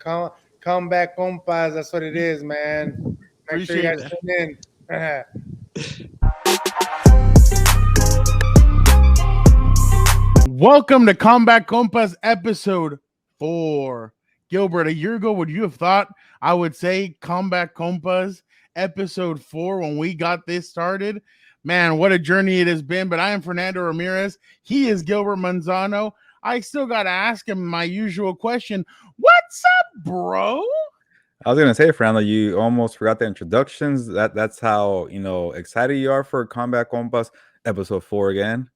Come back, Compas. That's what it is, man. Make sure you Appreciate guys it. tune in. Welcome to Combat Compas episode 4. Gilbert, a year ago, would you have thought I would say Combat Compas episode 4 when we got this started? Man, what a journey it has been. But I am Fernando Ramirez. He is Gilbert Manzano. I still got to ask him my usual question. What's up, bro? I was gonna say, Fernando, you almost forgot the introductions. That's how excited you are for Combat Compas episode 4 again.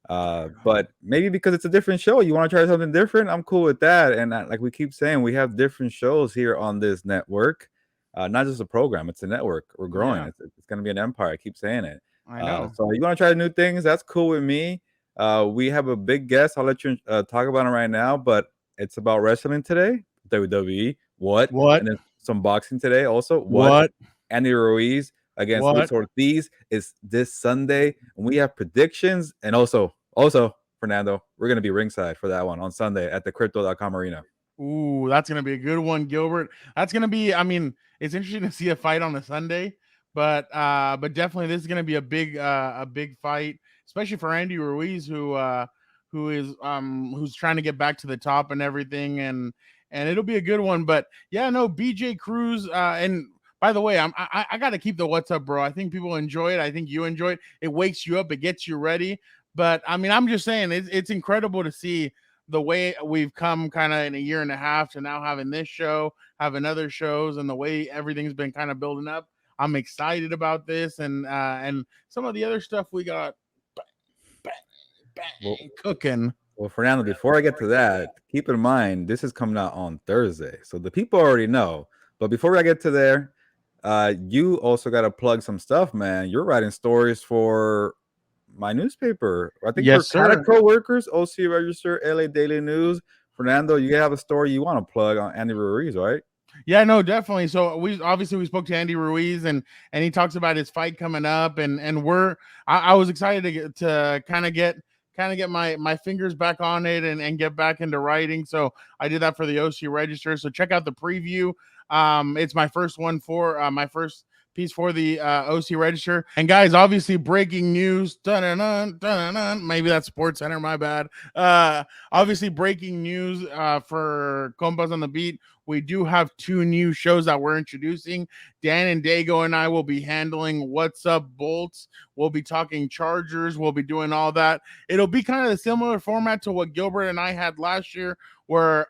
But maybe because it's a different show, you want to try something different. I'm cool with that. And like we keep saying, we have different shows here on this network. Not just a program; it's a network. We're growing. Yeah. It's gonna be an empire. I keep saying it. I know. So you want to try new things? That's cool with me. We have a big guest. I'll let you talk about him right now. But it's about wrestling today. WWE. What? And then some boxing today also. What? Andy Ruiz against Luis Ortiz is this Sunday. And we have predictions. And also, Fernando, we're going to be ringside for that one on Sunday at the Crypto.com arena. Ooh, that's going to be a good one, Gilbert. That's going to be, I mean, it's interesting to see a fight on a Sunday, but definitely this is going to be a big fight, especially for Andy Ruiz, who's trying to get back to the top and everything. And it'll be a good one. But yeah, no, BJ Cruz. And by the way, I got to keep the what's up, bro. I think people enjoy it. I think you enjoy it. It wakes you up. It gets you ready. But I mean, I'm just saying it's incredible to see the way we've come kind of in a year and a half to now having this show, having other shows, and the way everything's been kind of building up. I'm excited about this and some of the other stuff we got cooking. Well, Fernando, before I get to that, keep in mind this is coming out on Thursday, so the people already know. But before I get to there, you also got to plug some stuff, man. You're writing stories for my newspaper. I think yes, for Catacro workers, OC Register, LA Daily News. Fernando, you have a story you want to plug on Andy Ruiz, right? Yeah, no, definitely. So we spoke to Andy Ruiz and he talks about his fight coming up and I was excited to kind of get my fingers back on it and get back into writing. So I did that for the OC Register. So check out the preview. It's my first one for my first piece for the OC Register. And guys, obviously breaking news. Dun-dun-dun, dun-dun-dun. Maybe that's Sports Center, my bad. Obviously breaking news for Compas on the Beat. We do have 2 new shows that we're introducing. Dan and Dago and I will be handling What's Up Bolts. We'll be talking Chargers. We'll be doing all that. It'll be kind of a similar format to what Gilbert and I had last year, where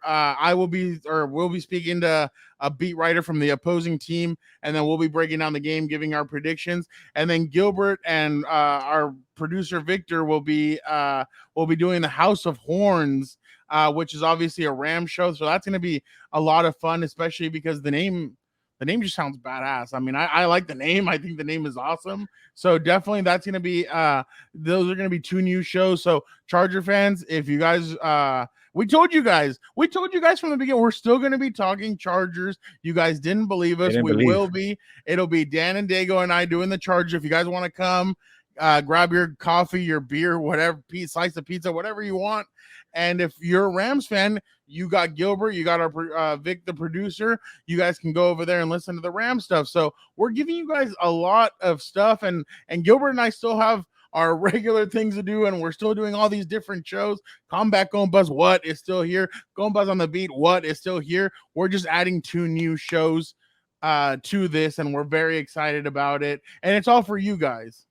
we'll be speaking to a beat writer from the opposing team, and then we'll be breaking down the game, giving our predictions. And then Gilbert and our producer Victor will be doing the House of Horns, which is obviously a Ram show. So that's going to be a lot of fun, especially because the name just sounds badass. I mean, I like the name. I think the name is awesome. So definitely that's going to be, those are going to be 2 new shows. So Charger fans, if you guys, we told you guys from the beginning, we're still going to be talking Chargers. You guys didn't believe us. Will be. It'll be Dan and Dago and I doing the Charger. If you guys want to come, grab your coffee, your beer, whatever, slice of pizza, whatever you want. And if you're a Rams fan, you got Gilbert, you got our Vic, the producer. You guys can go over there and listen to the Ram stuff. So we're giving you guys a lot of stuff, and Gilbert and I still have our regular things to do, and we're still doing all these different shows. Combat Compas, what is still here? Compas on the Beat, what is still here? We're just adding 2 new shows to this, and we're very excited about it. And it's all for you guys.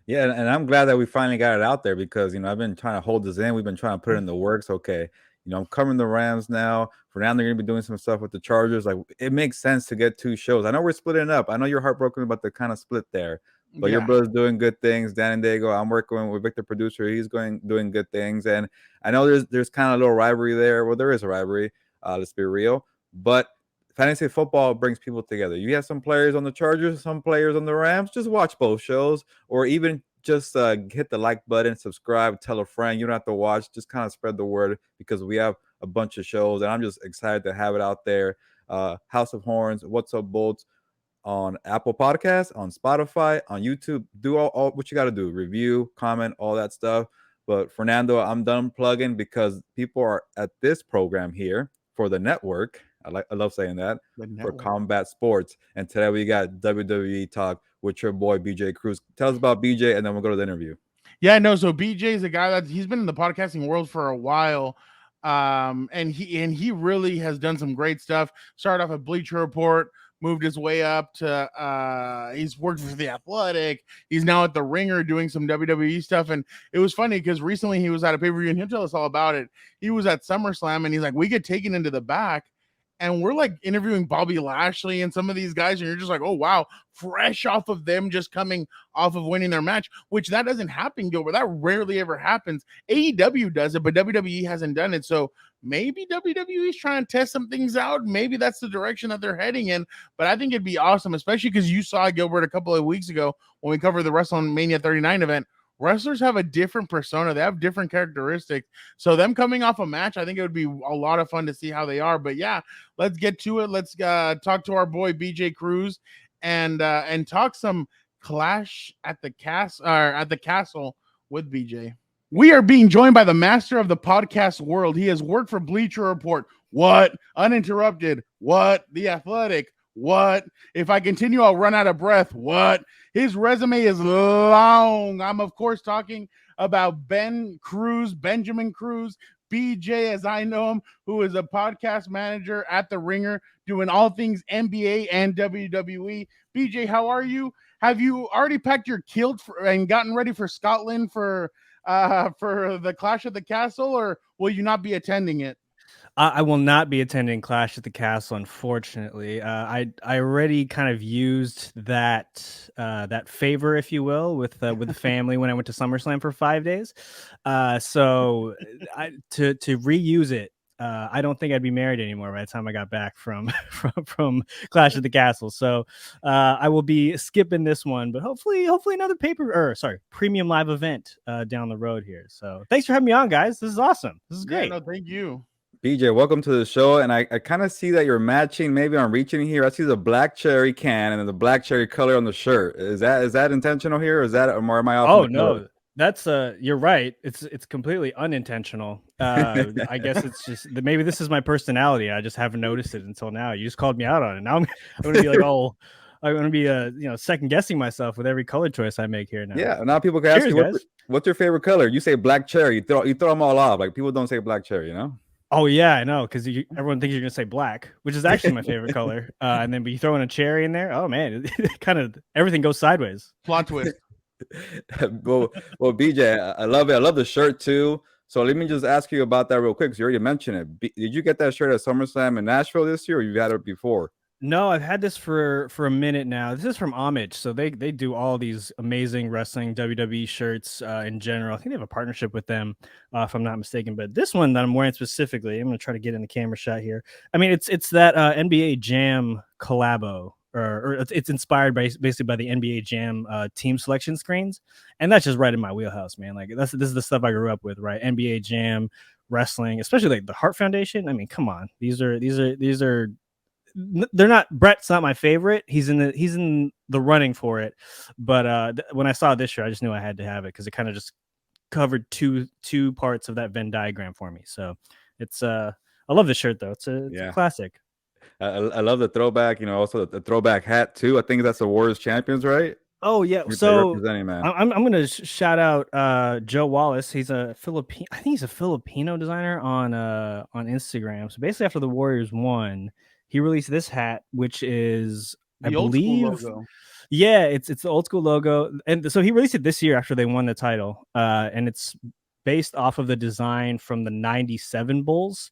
Yeah, and I'm glad that we finally got it out there because, I've been trying to hold this in. We've been trying to put it in the works. Okay, I'm covering the Rams now. For now, they're going to be doing some stuff with the Chargers. Like, it makes sense to get 2 shows. I know we're splitting up. I know you're heartbroken about the kind of split there. But your brother's doing good things. Dan and Dago, I'm working with Victor, producer. He's doing good things. And I know there's kind of a little rivalry there. Well, there is a rivalry. Let's be real. But fantasy football brings people together. You have some players on the Chargers, some players on the Rams. Just watch both shows, or even just hit the like button, subscribe, tell a friend. You don't have to watch. Just kind of spread the word because we have a bunch of shows, and I'm just excited to have it out there. House of Horns, What's Up Bolts on Apple Podcasts, on Spotify, on YouTube. Do all what you got to do. Review, comment, all that stuff. But Fernando, I'm done plugging because people are at this program here for the network. I love saying that, The for network. Combat Sports. And today we got WWE talk with your boy BJ Cruz. Tell us about BJ, and then we'll go to the interview. Yeah, no. So BJ is a guy that he's been in the podcasting world for a while, and he really has done some great stuff. Started off at Bleacher Report, moved his way up to he's worked for The Athletic. He's now at the Ringer doing some WWE stuff. And it was funny because recently he was at a pay-per-view, and he'll tell us all about it. He was at SummerSlam, and he's like, we get taken into the back, and we're like interviewing Bobby Lashley and some of these guys, and you're just like, oh wow, fresh off of them just coming off of winning their match, which that doesn't happen, Gilbert. That rarely ever happens. AEW does it, but WWE hasn't done it. So maybe WWE is trying to test some things out. Maybe that's the direction that they're heading in. But I think it'd be awesome, especially because you saw, Gilbert, a couple of weeks ago when we covered the WrestleMania 39 event. Wrestlers have a different persona. They have different characteristics. So them coming off a match, I think it would be a lot of fun to see how they are. But yeah, let's get to it. Let's talk to our boy BJ Cruz and talk some Clash at the castle with BJ. We are being joined by the master of the podcast world. He has worked for Bleacher Report. What? Uninterrupted. What? The Athletic. What? If I continue, I'll run out of breath. What? His resume is long. I'm, of course, talking about Benjamin Cruz, BJ, as I know him, who is a podcast manager at The Ringer, doing all things NBA and WWE. BJ, how are you? Have you already packed your kilt and gotten ready for Scotland for the Clash at the Castle, or will you not be attending it? I will not be attending Clash at the Castle, unfortunately. I already kind of used that favor, if you will, with the family when I went to SummerSlam for 5 days. So to reuse it, I don't think I'd be married anymore by the time I got back from Clash at the Castle. So I will be skipping this one, but hopefully another premium live event down the road here. So thanks for having me on, guys. This is awesome. This is great. Yeah, no, thank you. BJ, welcome to the show. And I kind of see that you're matching. Maybe I'm reaching here. I see the black cherry can and then the black cherry color on the shirt. Is that intentional here? Or is that, or am I off? Oh no, that's you're right. It's completely unintentional. I guess it's just maybe this is my personality. I just haven't noticed it until now. You just called me out on it. Now I'm gonna be like, oh, I'm gonna be second guessing myself with every color choice I make here now. Yeah, now people can ask you what's your favorite color. You say black cherry. You throw them all off. Like people don't say black cherry, you know. Oh yeah, I know, because everyone thinks you're gonna say black, which is actually my favorite color. And then but you throw in a cherry in there. Oh man, it kind of everything goes sideways. Plot twist. well, BJ, I love it. I love the shirt too. So let me just ask you about that real quick, because you already mentioned it. Did you get that shirt at SummerSlam in Nashville this year, or you had it before? No, I've had this for a minute now. This is from Homage, so they do all these amazing wrestling WWE shirts in general. I think they have a partnership with them, if I'm not mistaken. But this one that I'm wearing specifically, I'm going to try to get in the camera shot here. I mean, it's that NBA Jam collabo, or it's inspired basically by the NBA Jam team selection screens, and that's just right in my wheelhouse, man. Like this is the stuff I grew up with, right? NBA Jam wrestling, especially like the Hart Foundation. I mean, come on, these are. They're not. Brett's not my favorite. He's in the running for it, but when I saw this shirt, I just knew I had to have it because it kind of just covered two parts of that Venn diagram for me. So it's I love this shirt though. It's a classic. I love the throwback. Also the throwback hat too. I think that's the Warriors champions, right? Oh yeah. So I'm gonna shout out Joe Wallace. He's a Filipino. I think he's a Filipino designer on Instagram. So basically, after the Warriors won, he released this hat, which is, I believe, yeah, it's the old school logo. And so he released it this year after they won the title. And it's based off of the design from the 97 Bulls.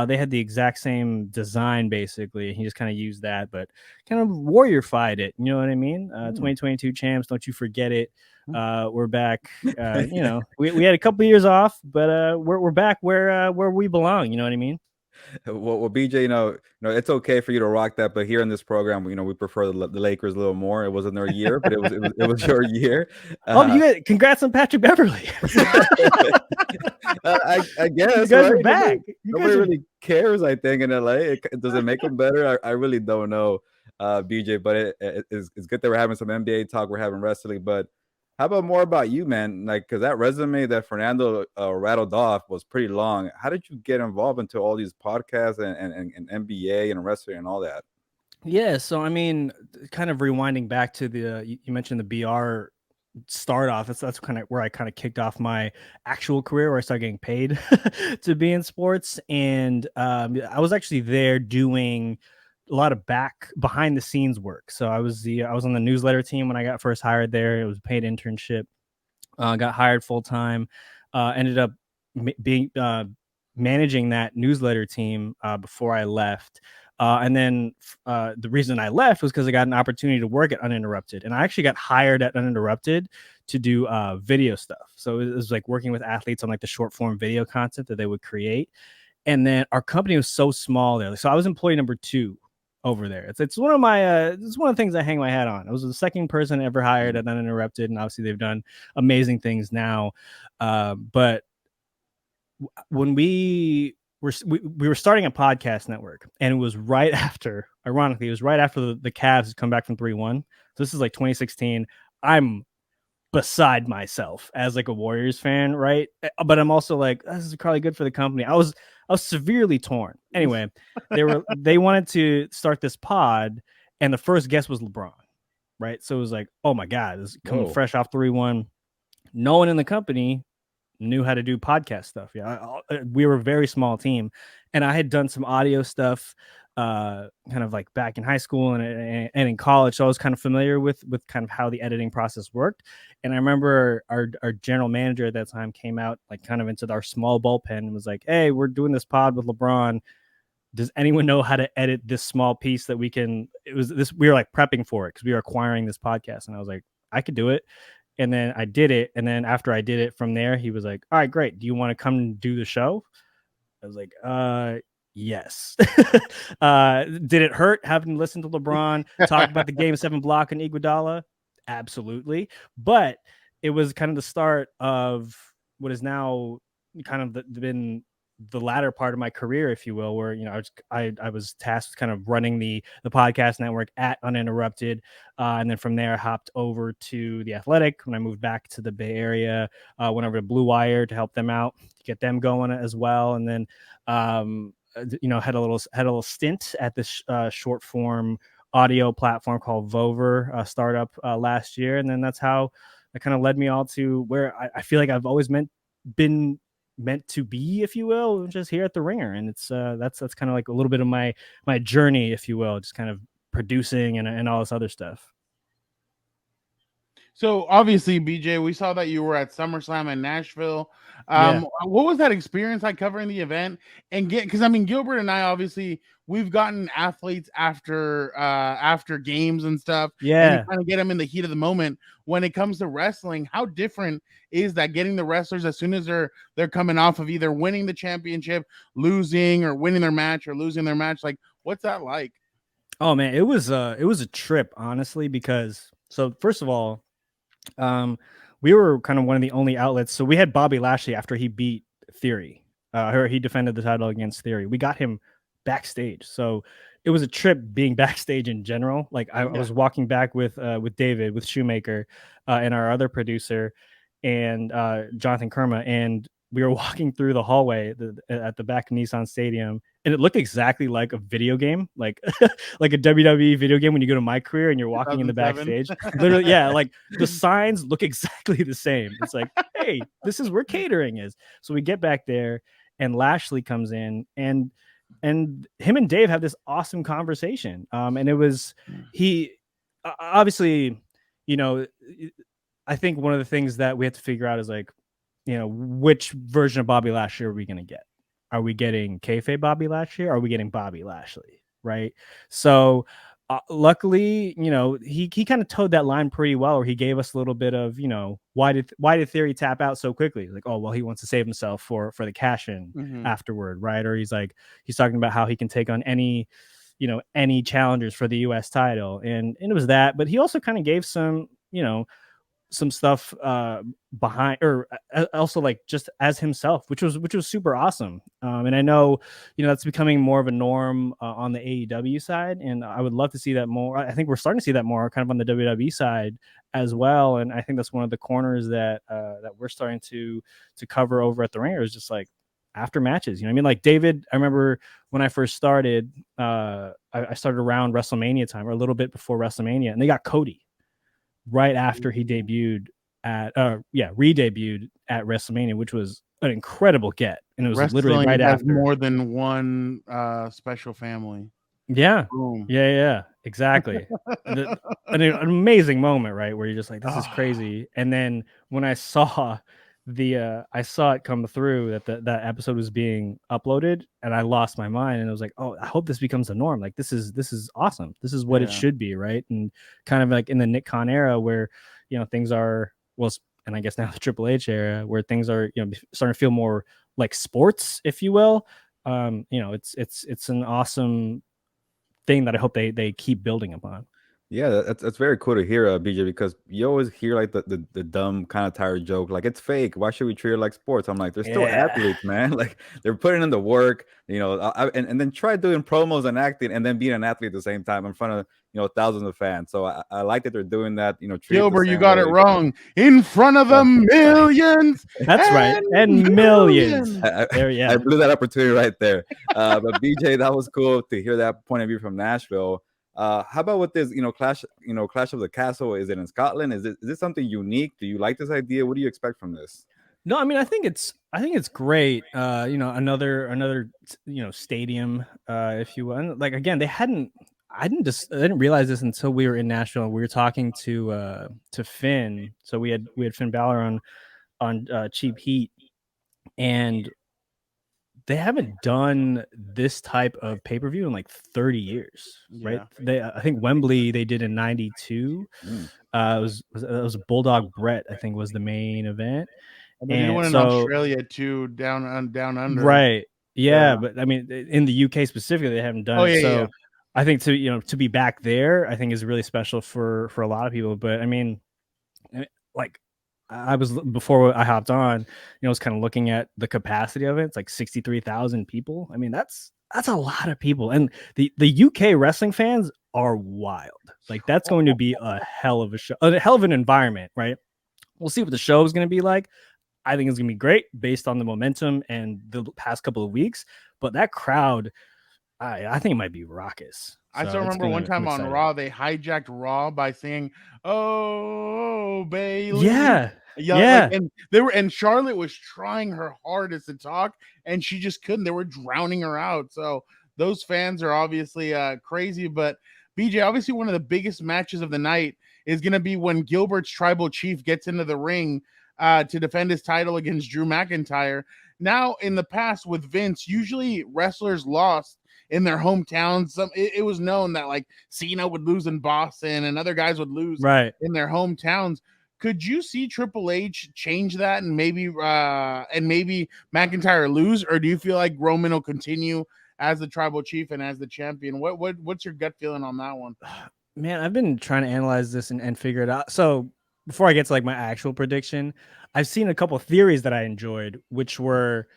They had the exact same design, basically. He just kind of used that, but kind of warrior-fied it. You know what I mean? 2022 champs, don't you forget it. We're back. We had a couple years off, but we're back where we belong. You know what I mean? Well, BJ, it's okay for you to rock that, but here in this program, we prefer the Lakers a little more. It wasn't their year, but it was your year. You guys, congrats on Patrick Beverly. I guess you guys are back. Nobody really cares. I think in LA, does it make them better? I really don't know, BJ. But it's good that we're having some NBA talk. We're having wrestling, but How about more about you, man? Like, because that resume that Fernando rattled off was pretty long. How did you get involved into all these podcasts and NBA and wrestling and all that? Yeah, so I mean, kind of rewinding back to the you mentioned the BR start off. That's kind of where I kind of kicked off my actual career, where I started getting paid to be in sports. And I was actually there doing a lot of behind the scenes work. So I was on the newsletter team when I got first hired there. It was a paid internship. Got hired full time. Ended up being managing that newsletter team before I left. And then the reason I left was because I got an opportunity to work at Uninterrupted. And I actually got hired at Uninterrupted to do video stuff. So it was like working with athletes on like the short form video content that they would create. And then our company was so small there. So I was employee number 2 over there. It's one of my it's one of the things I hang my hat on. I was the second person ever hired at Uninterrupted, and obviously they've done amazing things now. But when we were starting a podcast network, and it was right after, ironically, it was right after the Cavs had come back from 3-1. So this is like 2016. I'm beside myself as like a Warriors fan, right? But I'm also like, this is probably good for the company. I was severely torn. Anyway, they wanted to start this pod, and the first guest was LeBron, right? So it was like, oh my God, this is coming fresh off 3-1. No one in the company knew how to do podcast stuff. Yeah, we were a very small team, and I had done some audio stuff kind of like back in high school and in college, so I was kind of familiar with kind of how the editing process worked. And I remember our general manager at that time came out like kind of into our small bullpen and was like, hey, we're doing this pod with LeBron. Does anyone know how to edit this small piece that we can? We were like prepping for it because we were acquiring this podcast, and I was like, I could do it. And then I did it. And then after I did it from there, he was like, all right, great. Do you want to come and do the show? I was like, yes. Did it hurt having to listen to LeBron talk about the Game 7 block in Iguodala? Absolutely. But it was kind of the start of what is now kind of been the latter part of my career, if you will, where, you know, I was tasked with kind of running the podcast network at Uninterrupted. And then from there, I hopped over to The Athletic when I moved back to the Bay Area, went over to Blue Wire to help them out, to get them going as well. And then, you know, had a little stint at this short form audio platform called Vover, startup last year. And then that's how it kind of led me all to where I feel like I've always been meant to be, if you will, just here at the Ringer. And it's that's kind of like a little bit of my journey, if you will, just kind of producing and all this other stuff. So obviously, BJ, we saw that you were at SummerSlam in Nashville. What was that experience like covering the event? And because I mean, Gilbert and I, obviously, we've gotten athletes after games and stuff. Yeah, and you kind of get them in the heat of the moment. When it comes to wrestling, how different is that? Getting the wrestlers as soon as they're coming off of either winning the championship, losing, or winning their match, or losing their match. Like, what's that like? Oh man, it was a trip, honestly, because so first of all, we were kind of one of the only outlets. So we had Bobby Lashley after he beat Theory. He defended the title against Theory. We got him backstage. So it was a trip being backstage in general. Like I was walking back with David, with Shoemaker, and our other producer, and Jonathan Kerma, and we were walking through the hallway at the back of Nissan Stadium, and it looked exactly like a video game, like like a WWE video game when you go to My Career and you're walking in the backstage. Literally, yeah, like the signs look exactly the same. It's like, hey, this is where catering is. So we get back there, and Lashley comes in, and him and Dave have this awesome conversation. And it was he obviously, you know, I think one of the things that we have to figure out is like, you know, which version of Bobby Lashley are we going to get? Are we getting kayfabe Bobby Lashley? Or are we getting Bobby Lashley? Right. So luckily, you know, he kind of towed that line pretty well, where he gave us a little bit of, you know, why did Theory tap out so quickly? Like, oh, well, he wants to save himself for the cash in afterward. Right. Or he's talking about how he can take on any challengers for the US title. And it was that, but he also kind of gave some some stuff behind, or also like just as himself, which was super awesome. And I know, that's becoming more of a norm on the AEW side, and I would love to see that more. I think we're starting to see that more kind of on the WWE side as well. And I think that's one of the corners that we're starting to cover over at the Ringer, is just like after matches. You know what I mean? Like David, I remember when I first started, I started around WrestleMania time, or a little bit before WrestleMania, and they got Cody right after he debuted at re-debuted at WrestleMania, which was an incredible get. And it was literally right after. More than one special family. Yeah. Boom. Yeah, exactly. An amazing moment, right? Where you're just like, this is crazy. And then when I saw it come through that episode was being uploaded, and I lost my mind, and I was like, oh, I hope this becomes the norm. Like, this is awesome. This is what it should be, right? And kind of like in the Nick Khan era, where things are, well, and I guess now the Triple H era, where things are starting to feel more like sports, if you will. It's an awesome thing that I hope they keep building upon. Yeah, that's very cool to hear, BJ, because you always hear like the dumb kind of tired joke, like it's fake. Why should we treat it like sports? I'm like, they're still athletes, man. Like they're putting in the work, and then try doing promos and acting, and then being an athlete at the same time in front of thousands of fans. So I like that they're doing that. Gilbert, you got it wrong. In front of the millions. That's right, and millions. I blew that opportunity right there. But BJ, that was cool to hear that point of view from Nashville. How about with this, Clash of the Castle? Is it in Scotland? Is this something unique? Do you like this idea? What do you expect from this? No, I mean, I think it's great. Another stadium, if you will. Like, again, I didn't realize this until we were in Nashville. We were talking to Finn. So we had Finn Balor on Cheap Heat, and they haven't done this type of pay-per-view in like 30 years, right? I think Wembley they did in 92. It was Bulldog Brett, I think, was the main event. And they did one in Australia too, down under. Right. Yeah, but I mean, in the UK specifically, they haven't done it. So I think to be back there, I think is really special for a lot of people. But I mean, like, I was, before I hopped on, I was kind of looking at the capacity of it. It's like 63,000 people. I mean, that's a lot of people. And the UK wrestling fans are wild. Like, that's going to be a hell of a show, a hell of an environment, right? We'll see what the show is going to be like. I think it's going to be great based on the momentum and the past couple of weeks. But that crowd, I think it might be raucous. I still remember one time on Raw, they hijacked Raw by saying, "Oh, Bailey." Yeah. And Charlotte was trying her hardest to talk, and she just couldn't. They were drowning her out. So those fans are obviously crazy. But BJ, obviously one of the biggest matches of the night is going to be when Gilbert's tribal chief gets into the ring to defend his title against Drew McIntyre. Now, in the past with Vince, usually wrestlers lost in their hometowns. It was known that like Cena would lose in Boston and other guys would lose in their hometowns. Could you see Triple H change that and maybe McIntyre lose, or do you feel like Roman will continue as the tribal chief and as the champion? What's your gut feeling on that one? Man, I've been trying to analyze this and figure it out. So before I get to like my actual prediction, I've seen a couple of theories that I enjoyed, which were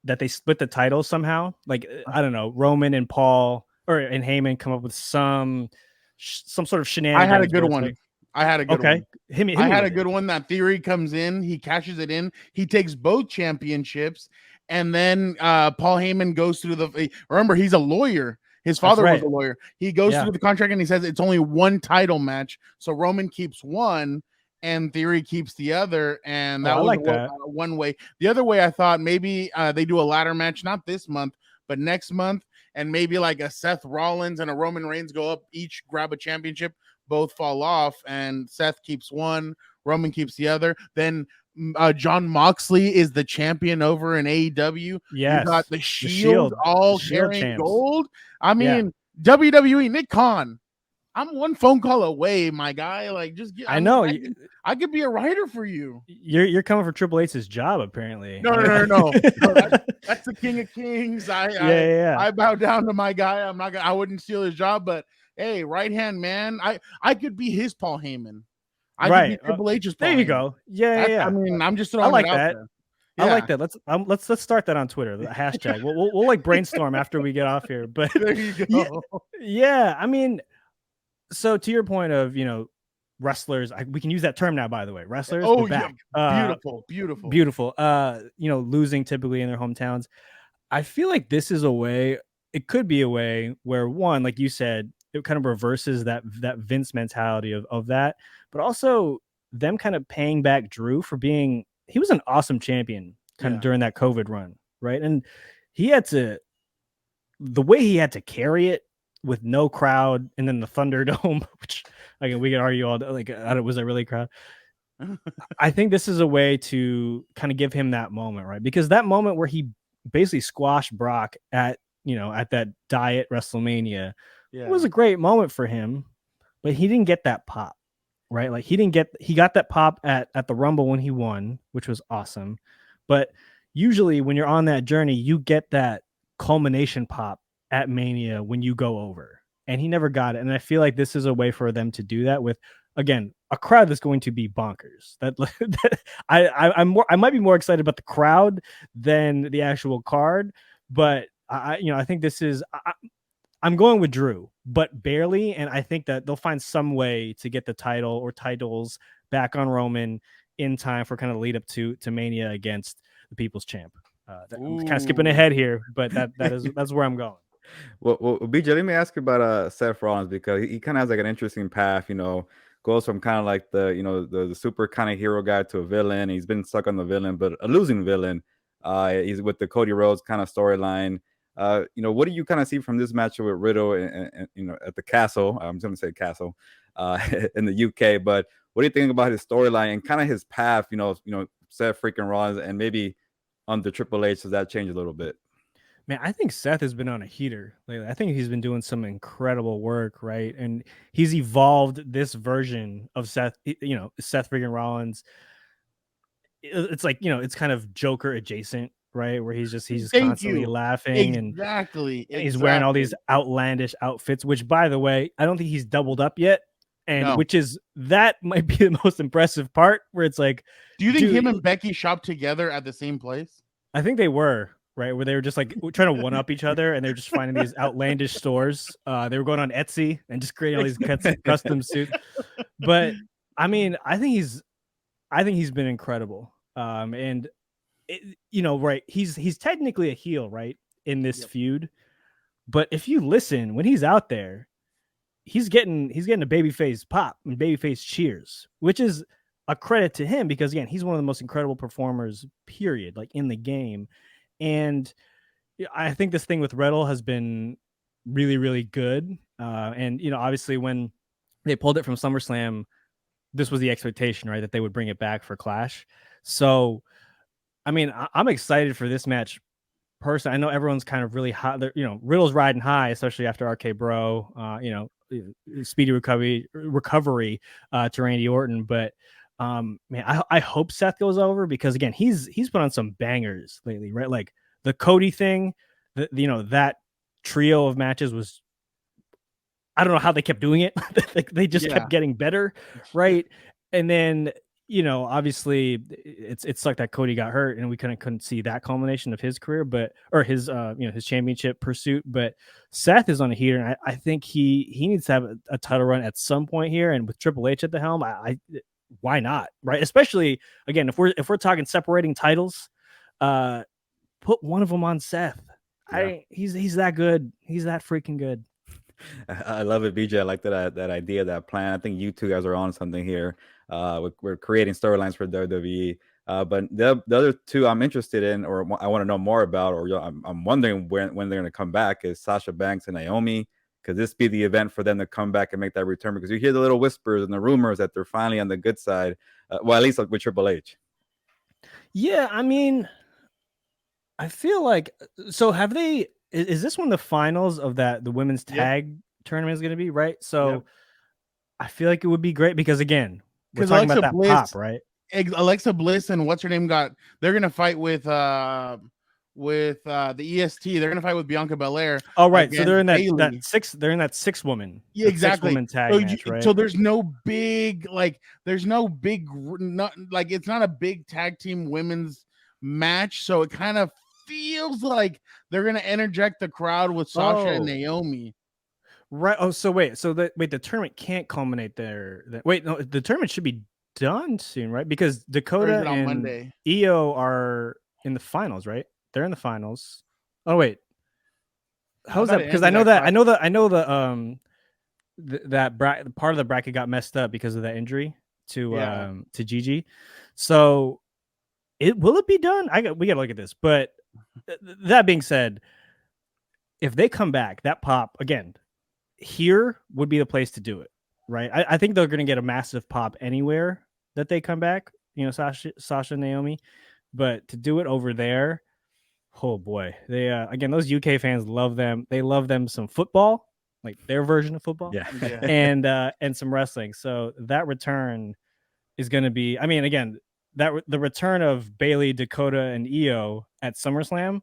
that they split the titles somehow. Like, I don't know, Roman and Paul and Heyman come up with some sort of shenanigans. I had a good one. I had a good one. I had a good one. That theory comes in. He cashes it in. He takes both championships. And then Paul Heyman goes through remember, he's a lawyer. His father was a lawyer. He goes through the contract and he says it's only one title match. So Roman keeps one and Theory keeps the other. And that was like one way. The other way, I thought maybe they do a ladder match, not this month, but next month. And maybe like a Seth Rollins and a Roman Reigns go up, each grab a championship, both fall off, and Seth keeps one, Roman keeps the other. Then John Moxley is the champion over in AEW. Yes. You got the Shield all carrying champs. Gold. I mean, WWE, Nick Khan. I'm one phone call away, my guy. Like, just get. I know. I could be a writer for you. You're coming for Triple H's job, apparently. No. That's the King of Kings. I bow down to my guy. I wouldn't steal his job, but hey, right hand man. I could be his Paul Heyman. I could be Triple H's there you go. Yeah. I mean, I'm just I throwing like it out that. there. I like that. Let's start that on Twitter. The hashtag. We'll like brainstorm after we get off here. But There you go. Yeah. I mean, so to your point of wrestlers, we can use that term now. By the way, wrestlers. Oh back. yeah, beautiful. Losing typically in their hometowns. I feel like this is a way. It could be a way where one, like you said, it kind of reverses that Vince mentality of that, but also them kind of paying back Drew for being. He was an awesome champion kind of during that COVID run, right? And the way he had to carry it with no crowd, and then the Thunderdome, which we could argue all was it really a crowd? I think this is a way to kind of give him that moment, right? Because that moment where he basically squashed Brock at that Diet WrestleMania was a great moment for him, but he didn't get that pop. Right, like he got that pop at the Rumble when he won, which was awesome. But usually when you're on that journey, you get that culmination pop at Mania when you go over, and he never got it. And I feel like this is a way for them to do that with, again, a crowd that's going to be bonkers. I might be more excited about the crowd than the actual card, but I think this is. I'm going with Drew, but barely, and I think that they'll find some way to get the title or titles back on Roman in time for kind of lead up to Mania against the People's Champ. I'm kind of skipping ahead here, but that's where I'm going. Well, BJ, let me ask you about Seth Rollins, because he kind of has like an interesting path. Goes from kind of like the super kind of hero guy to a villain. He's been stuck on the villain, but a losing villain. He's with the Cody Rhodes kind of storyline. What do you kind of see from this match with Riddle and at the castle? I'm just going to say castle in the UK, but what do you think about his storyline and kind of his path? Seth freaking Rollins, and maybe under Triple H, does that change a little bit? Man, I think Seth has been on a heater lately. I think he's been doing some incredible work, right? And he's evolved this version of Seth, Seth freaking Rollins. It's like, it's kind of Joker adjacent, right? Where he's constantly laughing and he's wearing all these outlandish outfits, which, by the way, I don't think he's doubled up yet. And that might be the most impressive part, where it's like, do you think him and Becky shopped together at the same place? I think they were, right? Where they were just like trying to one up each other, and they're just finding these outlandish stores. They were going on Etsy and just creating all these custom suits. But I mean, I think he's been incredible. And right, he's technically a heel, right, in this feud. But if you listen, when he's out there, he's getting a babyface pop and babyface cheers, which is a credit to him, because again, he's one of the most incredible performers, period, like in the game. And I think this thing with Riddle has been really, really good. And obviously when they pulled it from SummerSlam, this was the expectation, right, that they would bring it back for Clash. So, I mean, I'm excited for this match. Personally, I know everyone's kind of really hot. Riddle's riding high, especially after RK Bro. Speedy recovery to Randy Orton. But man, I hope Seth goes over, because again, he's put on some bangers lately, right? Like the Cody thing, that trio of matches was. I don't know how they kept doing it. They just kept getting better, right? And then, obviously it sucked that Cody got hurt and we couldn't see that culmination of his career, or his championship pursuit. But Seth is on a heater, and I think he needs to have a title run at some point here. And with Triple H at the helm, why not, right? Especially again, if we're talking separating titles, put one of them on Seth. Yeah. He's that good. He's that freaking good. I love it, BJ. I like that idea, that plan. I think you two guys are on something here. We're creating storylines for WWE. But the other two I'm interested in, or I want to know more about, or I'm wondering when they're going to come back, is Sasha Banks and Naomi. Could this be the event for them to come back and make that return? Because you hear the little whispers and the rumors that they're finally on the good side. Well, at least with Triple H. Yeah, I mean, I feel like, so have they? Is this when the finals of the women's tag tournament is going to be, right? So I feel like it would be great, because again, we're talking about that pop, right? Alexa Bliss and what's her name they're going to fight with with the EST. They're gonna fight with Bianca Belair. Oh, right. So against they're in that Bayley. they're in that 6-woman. Yeah, exactly. 6-woman tag So, match, right? so there's no big not like it's not a big tag team women's match. So it kind of feels like they're gonna interject the crowd with Sasha and Naomi. Right. Oh, so wait. So the tournament can't culminate there. Wait, no, the tournament should be done soon, right? Because Dakota and Monday. Io are in the finals, right? They're in the finals. Oh wait, how's that? Because I know that part of the bracket got messed up because of that injury to Gigi. So will it be done? We gotta look at this. But that being said, if they come back, that pop again here would be the place to do it, right? I think they're going to get a massive pop anywhere that they come back, you know, Sasha and Naomi, but to do it over there, oh boy, they again, those UK fans love them. They love them some football, like their version of football, and some wrestling. So that return is going to be, I mean, again, the return of Bayley, Dakota, and Io at SummerSlam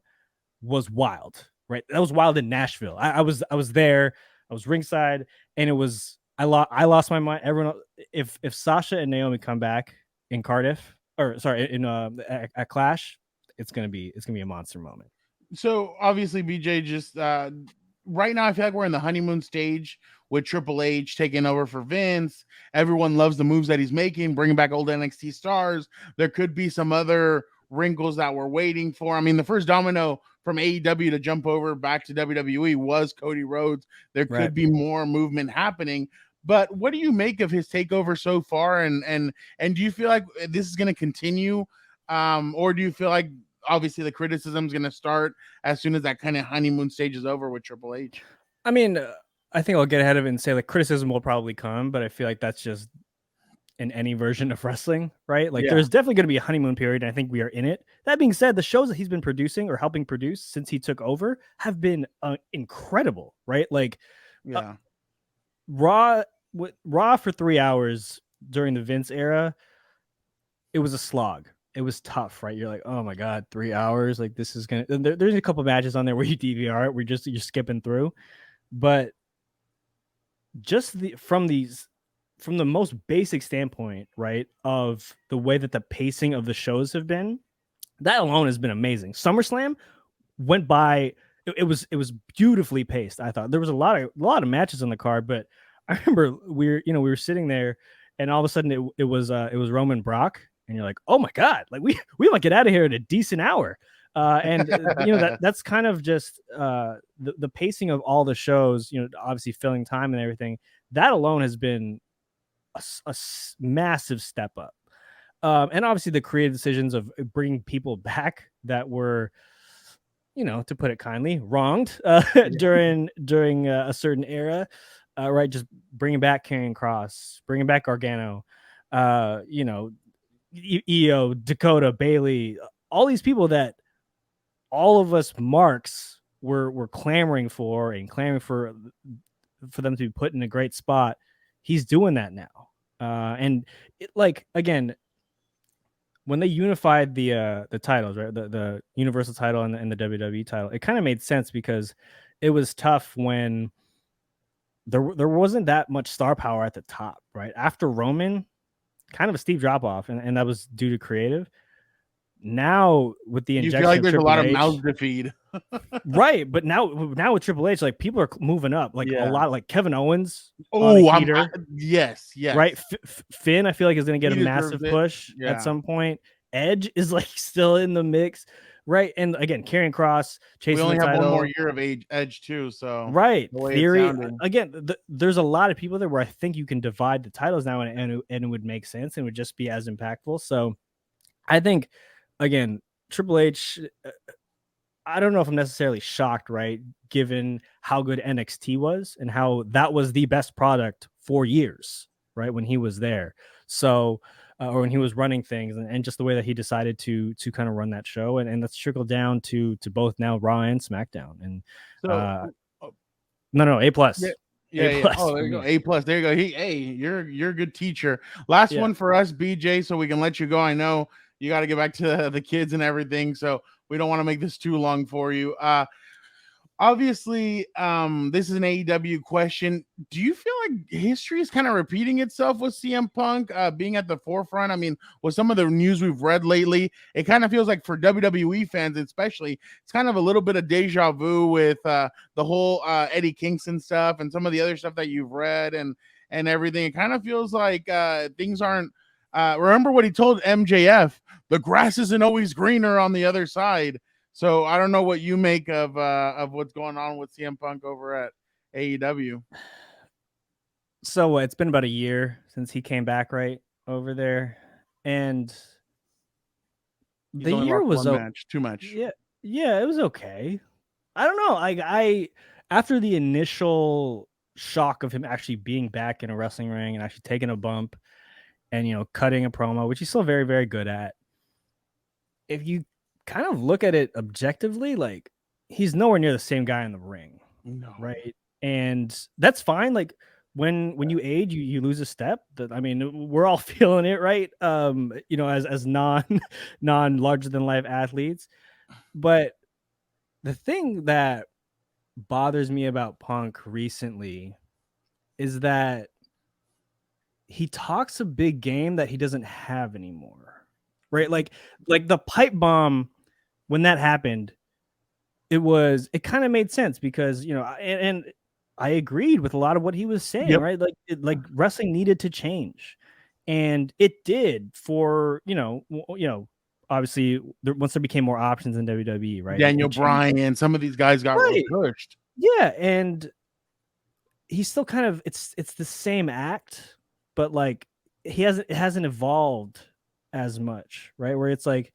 was wild, right? That was wild in Nashville. I was there. I was ringside, and it was I lost my mind. Everyone, if Sasha and Naomi come back in Cardiff, or sorry, in at Clash, it's gonna be a monster moment. So obviously, BJ, just right now, I feel like we're in the honeymoon stage with Triple H taking over for Vince. Everyone loves the moves that he's making, bringing back old NXT stars. There could be some other wrinkles that we're waiting for. I mean, the first domino from AEW to jump over back to WWE was Cody Rhodes. There could be more movement happening. But what do you make of his takeover so far? And do you feel like this is going to continue? Or do you feel like obviously the criticism is going to start as soon as that kind of honeymoon stage is over with Triple H? I mean, I think I'll get ahead of it and say like criticism will probably come, but I feel like that's just in any version of wrestling, right? Like there's definitely going to be a honeymoon period, and I think we are in it. That being said, the shows that he's been producing or helping produce since he took over have been incredible, right? Like Raw for 3 hours during the Vince era, it was a slog. It was tough, right? You're like, oh my God, 3 hours. Like this is going to, there's a couple matches on there where you DVR it, where you're skipping through, but just from the most basic standpoint, right, of the way that the pacing of the shows have been, that alone has been amazing. SummerSlam went by; it was beautifully paced. I thought there was a lot of matches on the card, but I remember we were sitting there, and all of a sudden it was Roman Brock, and you're like, oh my God, like we might get out of here in a decent hour. And that's kind of just the pacing of all the shows, obviously filling time and everything. That alone has been a massive step up, and obviously the creative decisions of bringing people back that were, to put it kindly, wronged during a certain era, right? Just bringing back Karrion Kross, bringing back Gargano, Io, Dakota, Bayley, all these people that all of us marks were clamoring for them to be put in a great spot. He's doing that now. And again, when they unified the titles, right, the Universal title and the WWE title, it kind of made sense because it was tough when there wasn't that much star power at the top, right? After Roman, kind of a steep drop off, and that was due to creative. Now with the injection, you feel like there's a lot of H, mouths to feed, right? But now with Triple H, like people are moving up, like a lot, like Kevin Owens. Yes, right. Finn, I feel like is going to get a massive push at some point. Edge is like still in the mix, right? And again, Karrion Kross chasing. We only the have title. one more year of Edge too, so right. Theory again. There's a lot of people there where I think you can divide the titles now, and it would make sense and would just be as impactful. So I think. Again, Triple H, I don't know if I'm necessarily shocked, right? Given how good NXT was and how that was the best product for years, right? When he was there. So, or when he was running things and just the way that he decided to kind of run that show. And that's trickled down to both now Raw and SmackDown. And no, A+. Yeah. Oh, there you go. A+. There you go. You're a good teacher. Last one for us, BJ, so we can let you go. I know you got to get back to the kids and everything. So we don't want to make this too long for you. Obviously, this is an AEW question. Do you feel like history is kind of repeating itself with CM Punk being at the forefront? I mean, with some of the news we've read lately, it kind of feels like for WWE fans, especially, it's kind of a little bit of deja vu with the whole Eddie Kingston stuff and some of the other stuff that you've read and everything. It kind of feels like things aren't. Remember what he told MJF: the grass isn't always greener on the other side. So I don't know what you make of what's going on with CM Punk over at AEW. So it's been about a year since he came back right over there, and the year was too much. Yeah, it was okay. I don't know. I after the initial shock of him actually being back in a wrestling ring and actually taking a bump and cutting a promo, which he's still very, very good at. If you kind of look at it objectively, like, he's nowhere near the same guy in the ring. No. Right. And that's fine. Like, when you age, you lose a step. I mean, we're all feeling it, right? As non larger than life athletes. But the thing that bothers me about Punk recently is that he talks a big game that he doesn't have anymore. Right? Like the pipe bomb, when that happened, it kind of made sense because, and I agreed with a lot of what he was saying, yep. Right? Like wrestling needed to change, and it did for, obviously once there became more options in WWE, right? Daniel Bryan and some of these guys got really pushed. Yeah. And he's still kind of, it's the same act, but like it hasn't evolved as much, right? Where it's like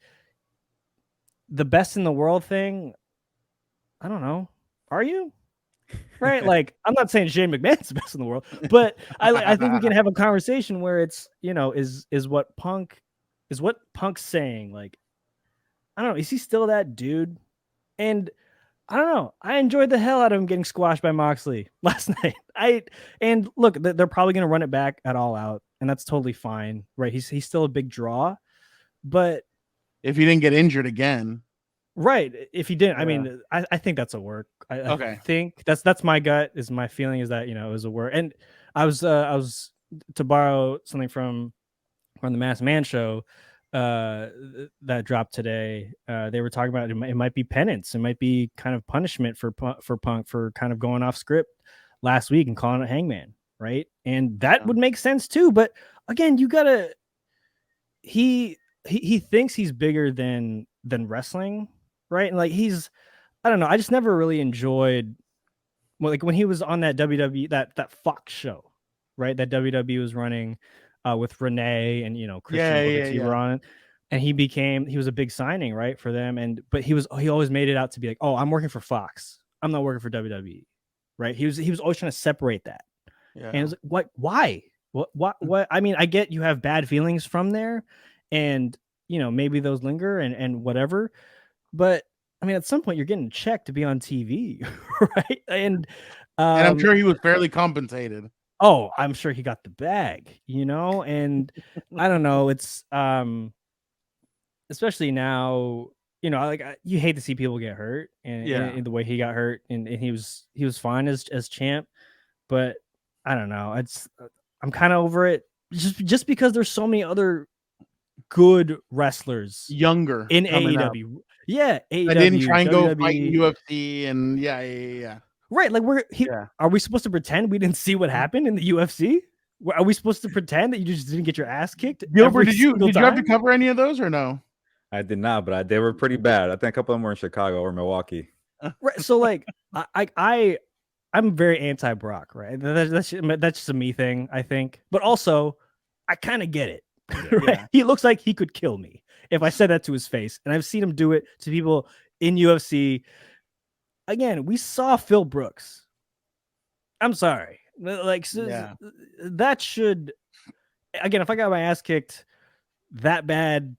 the best in the world thing. I don't know. Are you? Right? Like, I'm not saying Shane McMahon's the best in the world, but I think we can have a conversation where it's, is what Punk's saying. Like, I don't know. Is he still that dude? And I don't know. I enjoyed the hell out of him getting squashed by Moxley last night. And look, they're probably going to run it back at All Out, and that's totally fine, right? He's still a big draw, but if he didn't get injured again, right? If he didn't, I mean, I think that's a work. I think that's my gut. Is my feeling is that it was a work. And I was to borrow something from the Masked Man show that dropped today. They were talking about it might be penance. It might be kind of punishment for Punk for kind of going off script last week and calling it Hangman, right? And that would make sense too. But again, you gotta. He thinks he's bigger than wrestling, right? And like I don't know. I just never really enjoyed, like, when he was on that WWE that Fox show, right? That WWE was running with Renee and Christian were on it, and he was a big signing, right, for them. But he always made it out to be like, oh, I'm working for Fox. I'm not working for WWE, right? He was always trying to separate that. Yeah. And it was like, what? Why? What? I mean, I get you have bad feelings from there, and maybe those linger and whatever, but I mean, at some point you're getting checked to be on TV, right? And I'm sure he was fairly compensated. Oh, I'm sure he got the bag, and I don't know. It's especially now, like, you hate to see people get hurt, and in the way he got hurt, and he was fine as champ, but I don't know. I'm kind of over it just because there's so many other good wrestlers younger in AEW. Yeah, AEW. I didn't try and go fight in UFC, and yeah. Right, like are we supposed to pretend we didn't see what happened in the UFC? Are we supposed to pretend that you just didn't get your ass kicked? Gilbert, did you have to cover any of those or no? I did not, but they were pretty bad. I think a couple of them were in Chicago or Milwaukee. Right, so like I'm very anti-Brock, right? That's just a me thing, I think. But also, I kind of get it. Right? Yeah. He looks like he could kill me if I said that to his face, and I've seen him do it to people in UFC. Again, we saw Phil Brooks. I'm sorry, like that should. Again, if I got my ass kicked that bad,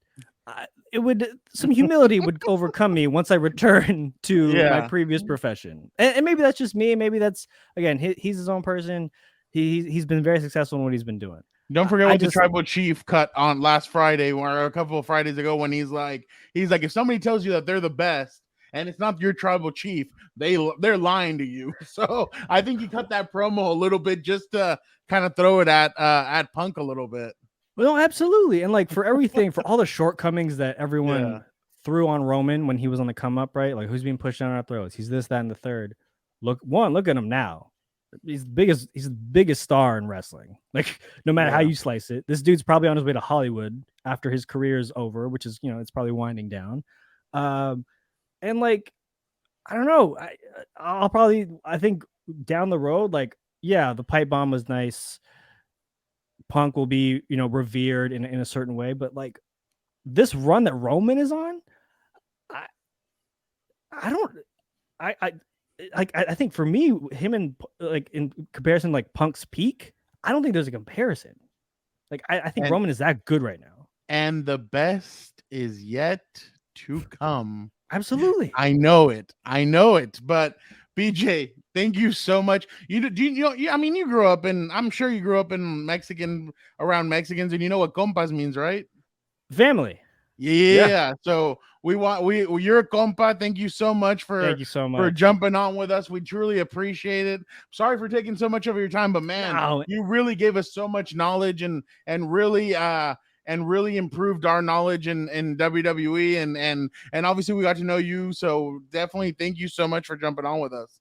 some humility would overcome me once I return to my previous profession. And maybe that's just me. Maybe that's, again, he's his own person. He's been very successful in what he's been doing. Don't forget what the tribal chief cut on last Friday or a couple of Fridays ago when he's like, if somebody tells you that they're the best and it's not your tribal chief, they're lying to you. So I think he cut that promo a little bit just to kind of throw it at Punk a little bit. Well, absolutely. And like for everything, for all the shortcomings that everyone threw on Roman when he was on the come up, right? Like who's being pushed down our throats? He's this, that, and the third. Look at him now. He's the biggest star in wrestling. Like no matter how you slice it, this dude's probably on his way to Hollywood after his career is over, which is, it's probably winding down. And like, I don't know. I think down the road, like, yeah, the pipe bomb was nice. Punk will be, revered in a certain way, but like this run that Roman is on, I think for me, him and like in comparison, like Punk's peak, I don't think there's a comparison. Like I think Roman is that good right now, and the best is yet to come. Absolutely, I know it. But BJ, thank you so much. You grew up in. I'm sure you grew up in around Mexicans, and you know what compas means, right? Family. Yeah. So you're a compa. Thank you so much for jumping on with us. We truly appreciate it. Sorry for taking so much of your time, but man, you really gave us so much knowledge and really improved our knowledge in WWE and obviously we got to know you. So definitely thank you so much for jumping on with us.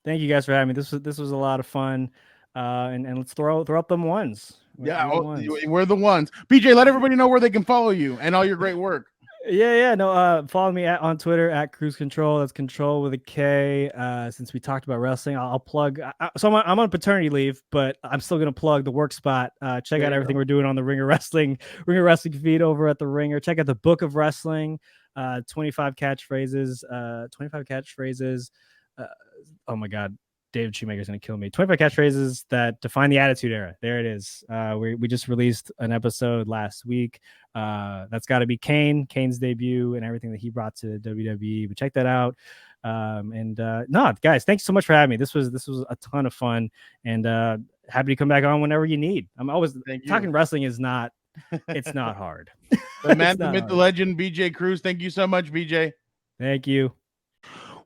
Thank you guys for having me. This was a lot of fun. And let's throw up them ones. We're the ones. BJ, let everybody know where they can follow you and all your great work. Follow me on Twitter at Cruise Control. That's control with a K. Since we talked about wrestling, I'll plug. So I'm on paternity leave, but I'm still gonna plug the work spot. Check out everything we're doing on the Ringer Wrestling feed over at the Ringer. Check out the Book of Wrestling. 25 catchphrases. Oh my God. David Shoemaker's going to kill me. 25 catchphrases that define the Attitude Era. There it is. We just released an episode last week. That's got to be Kane's debut and everything that he brought to WWE. But check that out. Guys, thanks so much for having me. This was a ton of fun, and happy to come back on whenever you need. I'm always talking wrestling is not. It's not hard. The man, the myth, the legend, BJ Cruz. Thank you so much, BJ. Thank you.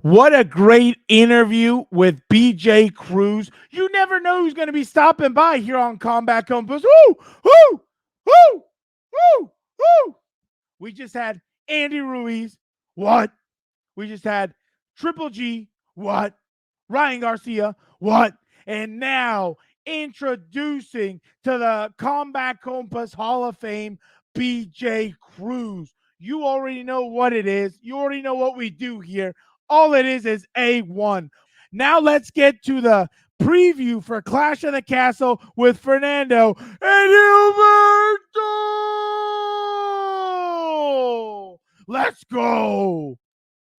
What a great interview with BJ Cruz. You never know who's going to be stopping by here on Combat Compas. Woo! We just had Andy Ruiz. What? We just had Triple G. What? Ryan Garcia. What? And now introducing to the Combat Compas Hall of Fame, BJ Cruz. You already know what it is. You already know what we do here. All it is A1. Now let's get to the preview for Clash of the Castle with Fernando and Gilberto. Let's go.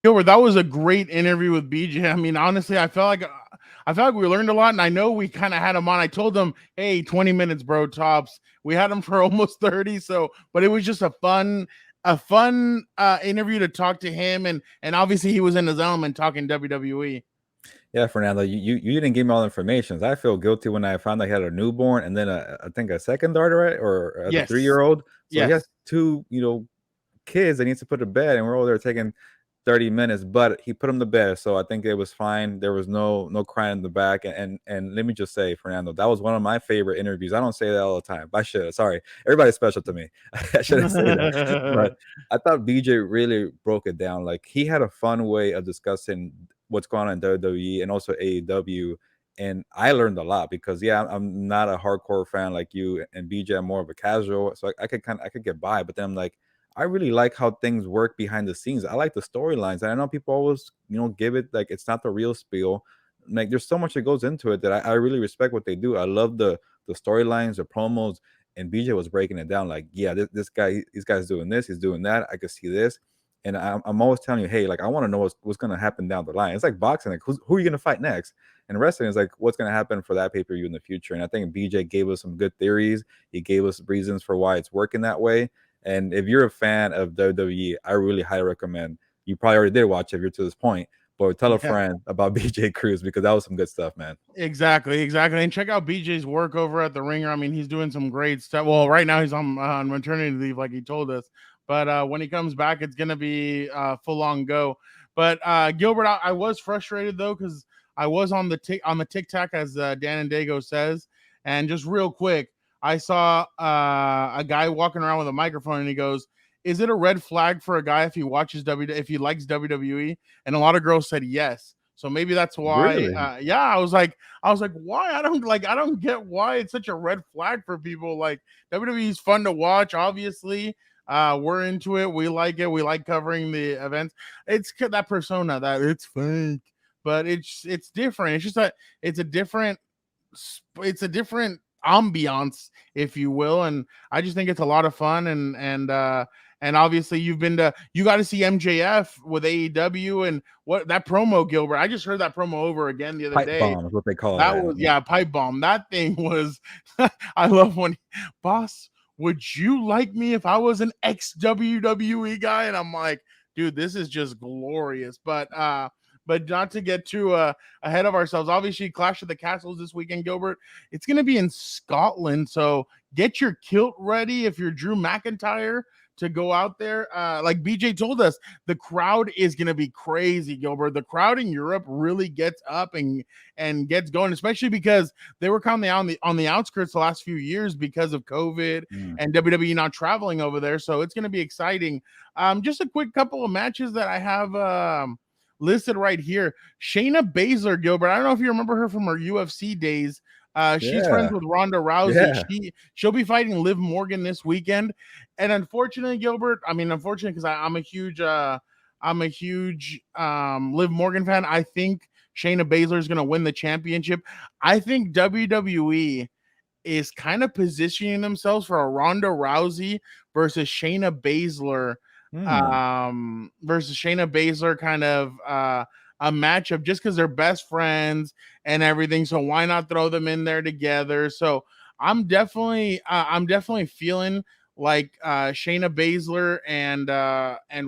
Gilbert, that was a great interview with BJ. I mean, honestly, I felt like we learned a lot, and I know we kind of had him on. I told him, hey, 20 minutes, bro, tops. We had him for almost 30, but it was just a fun interview to talk to him, and obviously he was in his element talking WWE. Yeah, Fernando, you didn't give me all the information. I feel guilty when I found I had a newborn and then I think a second daughter, right? Or a 3-year-old. So he has 2, kids that needs to put to bed, and we're all there taking 30 minutes, but he put them to bed, so I think it was fine. There was no crying in the back, and let me just say, Fernando, that was one of my favorite interviews. I don't say that all the time. I should. Sorry, everybody's special to me. I shouldn't say that, but I thought BJ really broke it down. Like, he had a fun way of discussing what's going on in WWE and also AEW, and I learned a lot because I'm not a hardcore fan like you, and BJ, I'm more of a casual, so I could get by, but then I'm like, I really like how things work behind the scenes. I like the storylines, and I know people always, give it like it's not the real spiel. Like, there's so much that goes into it that I really respect what they do. I love the storylines, the promos, and BJ was breaking it down. Like, yeah, this guy's doing this, he's doing that. I can see this, and I'm always telling you, hey, like, I want to know what's going to happen down the line. It's like boxing, like who are you going to fight next? And wrestling is like what's going to happen for that pay-per-view in the future. And I think BJ gave us some good theories. He gave us reasons for why it's working that way. And if you're a fan of WWE, I really highly recommend. You probably already did watch it if you're to this point, or tell a friend about BJ Cruz, because that was some good stuff, man. Exactly. And check out BJ's work over at the Ringer. I mean, he's doing some great stuff. Well, right now he's on maternity leave, like he told us. But when he comes back, it's gonna be full on go. But Gilbert, I was frustrated though, because I was on the TikTok, as Dan and Dago says, and just real quick, I saw a guy walking around with a microphone, and he goes, "Is it a red flag for a guy if he likes WWE?" And a lot of girls said yes. So maybe that's why. Really? I was like, why? I don't get why it's such a red flag for people. Like, WWE is fun to watch, obviously. We're into it. We like it. We like covering the events. It's that persona that it's fake, but it's different. It's just that it's a different ambiance, if you will, and I just think it's a lot of fun. And obviously you got to see MJF with AEW, and what that promo, Gilbert. I just heard that promo over again the other Pipe day. bomb is what they call that it. was pipe bomb. That thing was I love when boss, would you like me if I was an ex-WWE guy? And I'm like, dude, this is just glorious. But not to get too ahead of ourselves. Obviously, Clash of the Castles this weekend, Gilbert. It's going to be in Scotland, so get your kilt ready if you're Drew McIntyre to go out there. Like BJ told us, the crowd is going to be crazy, Gilbert. The crowd in Europe really gets up and gets going, especially because they were kind of on the outskirts the last few years because of COVID and WWE not traveling over there. So it's going to be exciting. Just a quick couple of matches that I have listed right here. Shayna Baszler, Gilbert. I don't know if you remember her from her UFC days. She's friends with Ronda Rousey. Yeah. She'll be fighting Liv Morgan this weekend. And unfortunately, Gilbert, because I'm a huge Liv Morgan fan. I think Shayna Baszler is going to win the championship. I think WWE is kind of positioning themselves for a Ronda Rousey versus Shayna Baszler kind of a matchup, just because they're best friends and everything. So why not throw them in there together? So I'm definitely feeling like Shayna Baszler and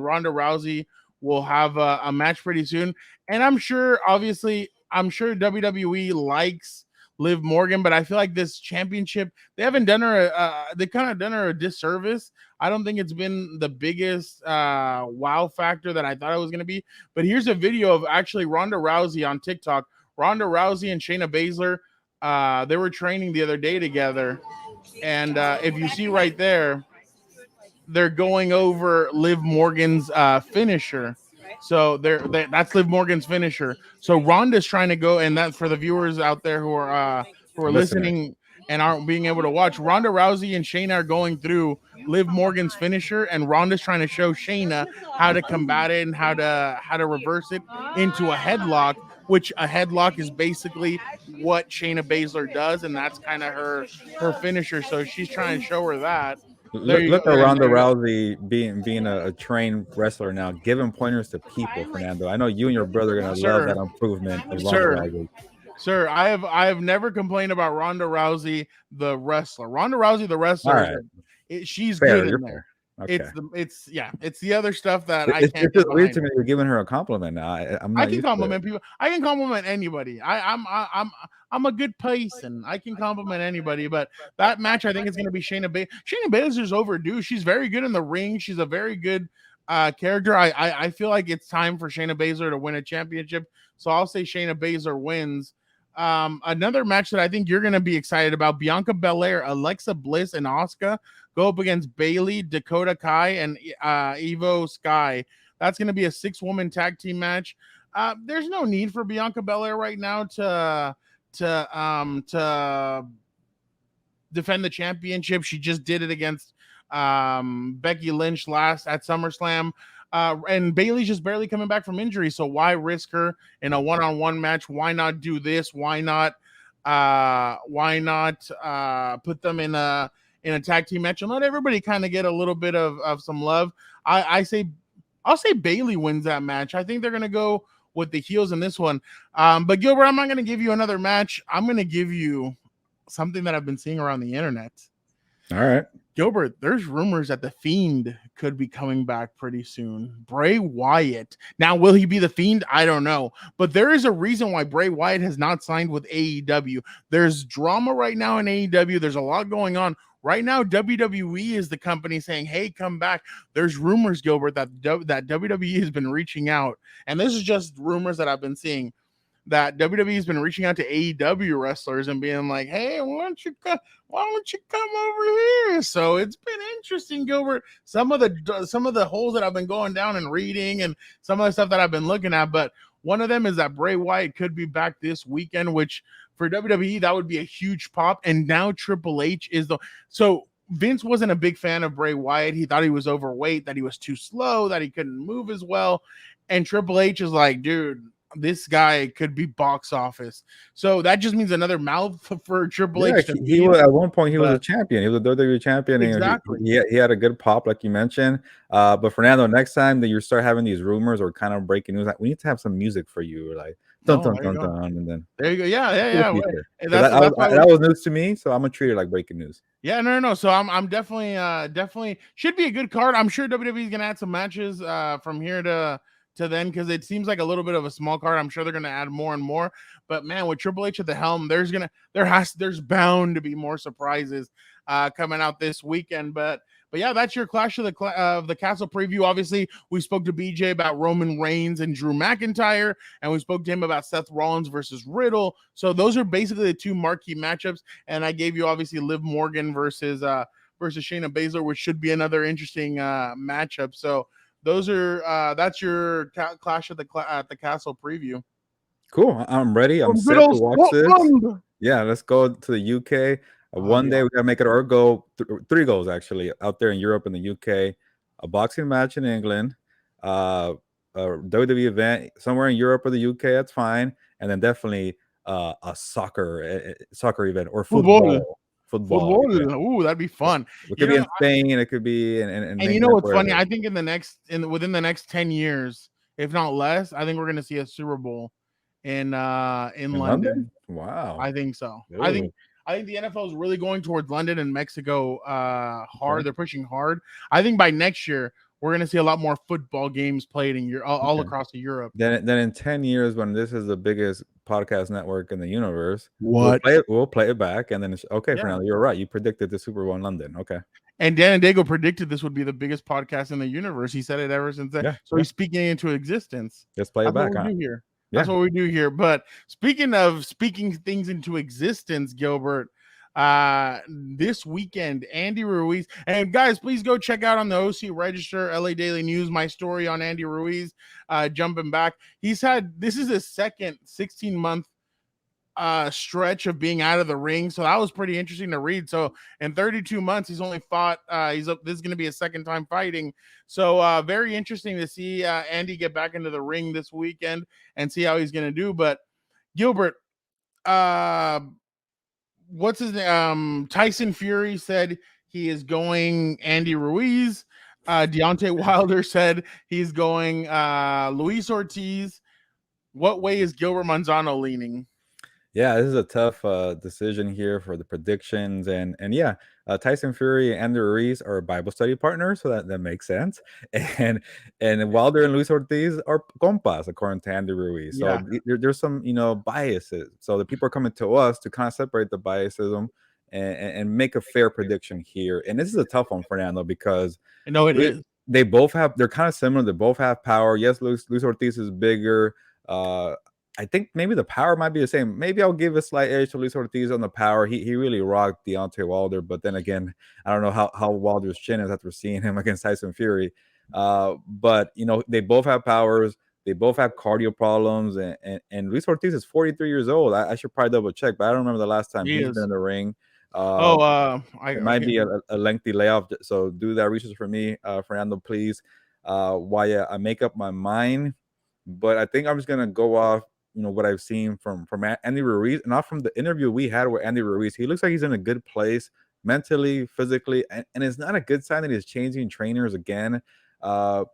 Ronda Rousey will have a match pretty soon. And I'm sure WWE likes Liv Morgan, but I feel like this championship, they haven't done her they kind of done her a disservice. I don't think it's been the biggest wow factor that I thought it was going to be. But here's a video of actually Ronda Rousey on TikTok. Ronda Rousey and Shayna Baszler, they were training the other day together. And if you see right there, they're going over Liv Morgan's finisher. So that's Liv Morgan's finisher. So Ronda's trying to go, and that's for the viewers out there who are listening and aren't being able to watch. Ronda Rousey and Shayna are going through Liv Morgan's finisher, and Ronda's trying to show Shayna how to combat it and how to reverse it into a headlock, which a headlock is basically what Shayna Baszler does, and that's kind of her finisher. So she's trying to show her that. Look at Ronda Rousey being a trained wrestler now, giving pointers to people, Fernando. I know you and your brother are gonna love that improvement of Ronda Rousey. Sir, I have never complained about Ronda Rousey the wrestler. Ronda Rousey the wrestler, she's fair, good in there. Fair. Okay. It's the other stuff that I can't. It's just weird to me you're giving her a compliment now. I can compliment people. I can compliment anybody. I'm a good person. I can compliment anybody. But that match, I think, is going to be Shayna Baszler. Shayna Baszler's overdue. She's very good in the ring. She's a very good character. I feel like it's time for Shayna Baszler to win a championship. So I'll say Shayna Baszler wins. Another match that I think you're going to be excited about: Bianca Belair, Alexa Bliss, and Asuka go up against Bayley, Dakota Kai, and Evo Sky. That's going to be a 6-woman tag team match. There's no need for Bianca Belair right now to defend the championship. She just did it against Becky Lynch last at SummerSlam. And Bayley's just barely coming back from injury, so why risk her in a one-on-one match? Why not do this? Why not put them in a tag team match and let everybody kind of get a little bit of some love? I'll say Bayley wins that match. I think they're gonna go with the heels in this one. But Gilbert, I'm not gonna give you another match. I'm gonna give you something that I've been seeing around the internet. All right. Gilbert, there's rumors that the Fiend could be coming back pretty soon. Bray Wyatt. Now, will he be the Fiend? I don't know. But there is a reason why Bray Wyatt has not signed with AEW. There's drama right now in AEW. There's a lot going on. Right now, WWE is the company saying, hey, come back. There's rumors, Gilbert, that WWE has been reaching out. And this is just rumors that I've been seeing, that WWE has been reaching out to AEW wrestlers and being like, hey, why don't you come over here? So it's been interesting, Gilbert. Some of the holes that I've been going down and reading, and some of the stuff that I've been looking at, but one of them is that Bray Wyatt could be back this weekend, which for WWE, that would be a huge pop. And now Triple H is so Vince wasn't a big fan of Bray Wyatt. He thought he was overweight, that he was too slow, that he couldn't move as well. And Triple H is like, dude, this guy could be box office. So that just means another mouth for Triple H. He was, at one point, he was a champion. He was a WWE champion. Exactly. And he had a good pop, like you mentioned. But Fernando, next time that you start having these rumors or kind of breaking news, we need to have some music for you, like dun dun dun dun, and then there you go. Yeah. That was news to me, so I'm gonna treat it like breaking news. Yeah, no. So I'm definitely should be a good card. I'm sure WWE is gonna add some matches from here to then, because it seems like a little bit of a small card. I'm sure they're gonna add more and more. But man, with Triple H at the helm, there's bound to be more surprises coming out this weekend. But yeah, that's your Clash of the Castle preview. Obviously, we spoke to BJ about Roman Reigns and Drew McIntyre, and we spoke to him about Seth Rollins versus Riddle. So those are basically the two marquee matchups. And I gave you obviously Liv Morgan versus Shayna Baszler, which should be another interesting matchup. So those are that's your Clash of the Castle preview. Cool. I'm ready. I'm set to watch this. Yeah, let's go to the UK. One day we gotta make it our goal. 3 goals actually out there in Europe and the UK. A boxing match in England, a WWE event somewhere in Europe or the UK. That's fine, and then definitely a soccer event or football. Football. Ooh, that'd be fun. It could be in Spain, and it could be in and you know what's funny? I think within the next 10 years, if not less, I think we're gonna see a Super Bowl in London. Wow. I think so. Ooh. I think the NFL is really going towards London and Mexico hard. Okay. They're pushing hard. I think by next year we're going to see a lot more football games played in all across Europe. Then in 10 years, when this is the biggest podcast network in the universe, we'll play it back, and then it's okay. Fernando, you're right. You predicted the Super Bowl in London. Okay. And Dan and Dago predicted this would be the biggest podcast in the universe. He said it ever since then. Yeah, so he's speaking it into existence. Let's play it back. What we do here. That's what we do here. But speaking of speaking things into existence, Gilbert, this weekend, Andy Ruiz, and guys, please go check out on the OC Register, LA Daily News, my story on Andy Ruiz, jumping back. This is his second 16-month stretch of being out of the ring, so that was pretty interesting to read. So in 32 months, he's only fought. This is going to be his second time fighting. So very interesting to see Andy get back into the ring this weekend and see how he's going to do. But Gilbert, what's his name? Tyson Fury said he is going Andy Ruiz. Deontay Wilder said he's going Luis Ortiz. What way is Gilbert Manzano leaning? Yeah, this is a tough decision here for the predictions, and yeah, Tyson Fury and Andy Ruiz are Bible study partners, so that makes sense. And Wilder and Luis Ortiz are compas, according to Andy Ruiz. So there's some biases. So the people are coming to us to kind of separate the biasism and make a fair prediction here. And this is a tough one, Fernando, because I know it is. They're kind of similar. They both have power. Yes, Luis Ortiz is bigger. I think maybe the power might be the same. Maybe I'll give a slight edge to Luis Ortiz on the power. He really rocked Deontay Wilder, but then again, I don't know how Wilder's chin is after seeing him against Tyson Fury. But they both have powers. They both have cardio problems, and Luis Ortiz is 43 years old. I should probably double check, but I don't remember the last time he's been in the ring. It might be a lengthy layoff. So do that research for me, Fernando, please. While I make up my mind, but I think I'm just gonna go off what I've seen from Andy Ruiz, not from the interview we had with Andy Ruiz. He looks like he's in a good place mentally, physically, and it's not a good sign that he's changing trainers again. I